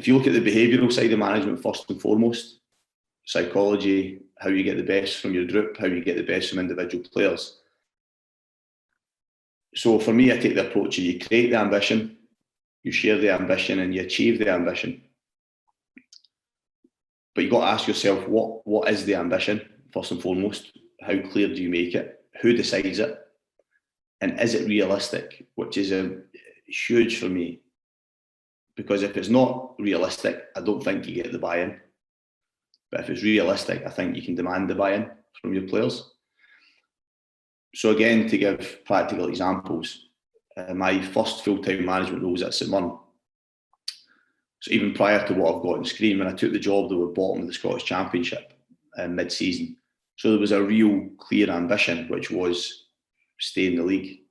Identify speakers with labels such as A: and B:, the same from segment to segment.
A: if you look at the behavioural side of management first and foremost, psychology, how you get the best from your group, how you get the best from individual players. So for me, I take the approach of you create the ambition, you share the ambition, and you achieve the ambition. But you've got to ask yourself, what is the ambition, first and foremost? How clear do you make it? Who decides it? And is it realistic? Which is huge for me. Because if it's not realistic, I don't think you get the buy-in. But if it's realistic, I think you can demand the buy-in from your players. So again, to give practical examples, my first full-time management role was at St Mirren. So even prior to what I've got in Screen, when I took the job, they were bottom of the Scottish Championship mid-season. So there was a real clear ambition, which was stay in the league.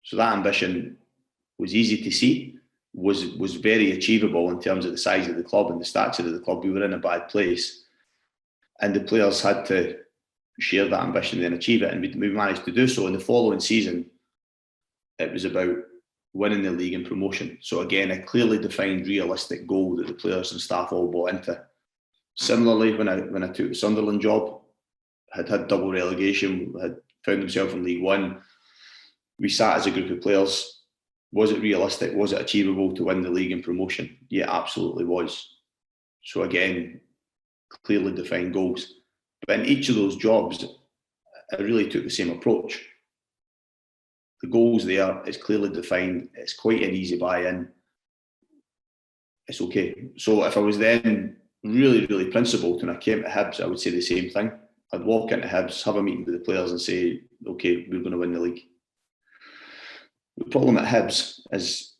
A: So that ambition was easy to see, was very achievable in terms of the size of the club and the stature of the club. We were in a bad place. And the players had to share that ambition and achieve it. And we managed to do so. In the following season, it was about winning the league and promotion. So again, a clearly defined, realistic goal that the players and staff all bought into. Similarly, when I took the Sunderland job, had double relegation, had found himself in League One. We sat as a group of players. Was it realistic? Was it achievable to win the league and promotion? Yeah, absolutely was. So again, clearly defined goals. But in each of those jobs, I really took the same approach. The goals there, it's clearly defined. It's quite an easy buy-in. It's okay. So if I was then really, really principled when I came to Hibs, I would say the same thing. I'd walk into Hibs, have a meeting with the players and say, okay, we're going to win the league. The problem at Hibs, as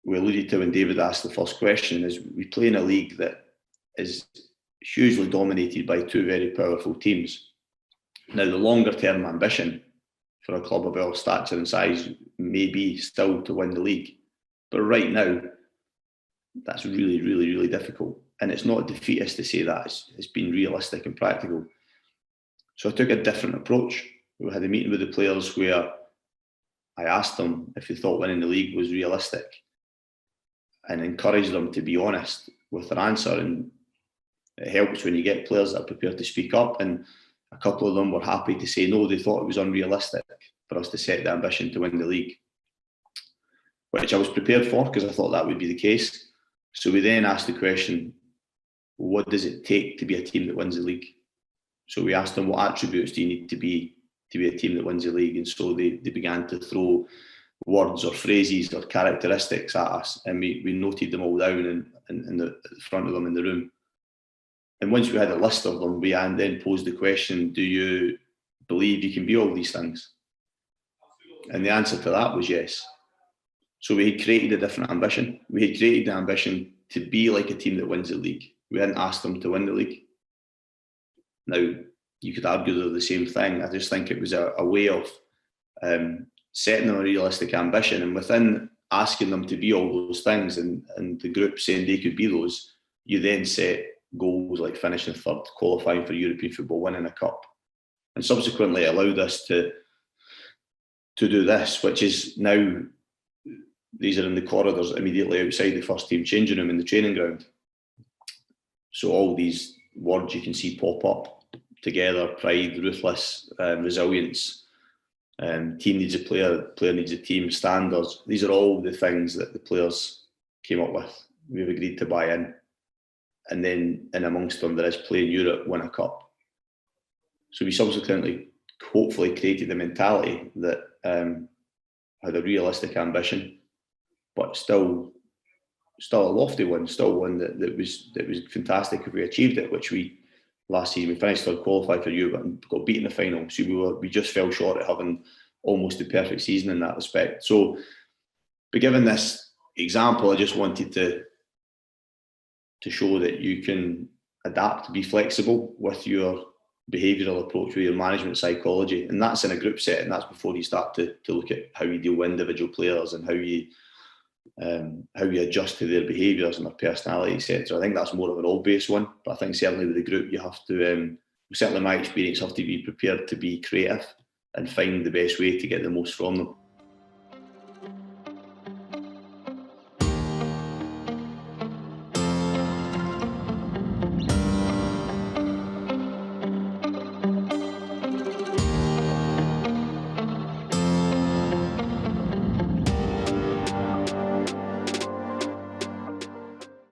A: we alluded to when David asked the first question, is we play in a league that is hugely dominated by two very powerful teams. Now, the longer term ambition for a club of our stature and size may be still to win the league. But right now, that's really, really, really difficult. And it's not defeatist to say that. It's been realistic and practical. So I took a different approach. We had a meeting with the players where I asked them if they thought winning the league was realistic and encouraged them to be honest with their answer. And it helps when you get players that are prepared to speak up. And a couple of them were happy to say no, they thought it was unrealistic for us to set the ambition to win the league, which I was prepared for because I thought that would be the case. So we then asked the question, what does it take to be a team that wins the league? So we asked them, what attributes do you need to be a team that wins the league? And so they began to throw words or phrases or characteristics at us, and we noted them all down in the front of them in the room. And once we had a list of them, we then posed the question, do you believe you can be all these things? And the answer to that was yes. So we had created a different ambition. We had created the ambition to be like a team that wins the league. We hadn't asked them to win the league. Now, you could argue they're the same thing. I just think it was a way of setting them a realistic ambition, and within asking them to be all those things and the group saying they could be those, you then set goals like finishing third, qualifying for European football, winning a cup. And subsequently it allowed us to do this, which is now, these are in the corridors immediately outside the first team changing room in the training ground. So all these words you can see pop up together: pride, ruthless, resilience, team needs a player needs a team, standards. These are all the things that the players came up with. We've agreed to buy in. And then in amongst them, there is play in Europe, win a cup. So we subsequently, hopefully, created a mentality that had a realistic ambition, but still a lofty one, still one that was fantastic if we achieved it, which we, last season, we finished third, qualified for Europe and got beat in the final. So we just fell short at having almost a perfect season in that respect. So, but given this example, I just wanted to show that you can adapt, be flexible with your behavioural approach, with your management psychology, and that's in a group setting. That's before you start to look at how you deal with individual players and how you adjust to their behaviours and their personality, etc. I think that's more of an obvious one, but I think certainly with the group you have to, certainly my experience, have to be prepared to be creative and find the best way to get the most from them.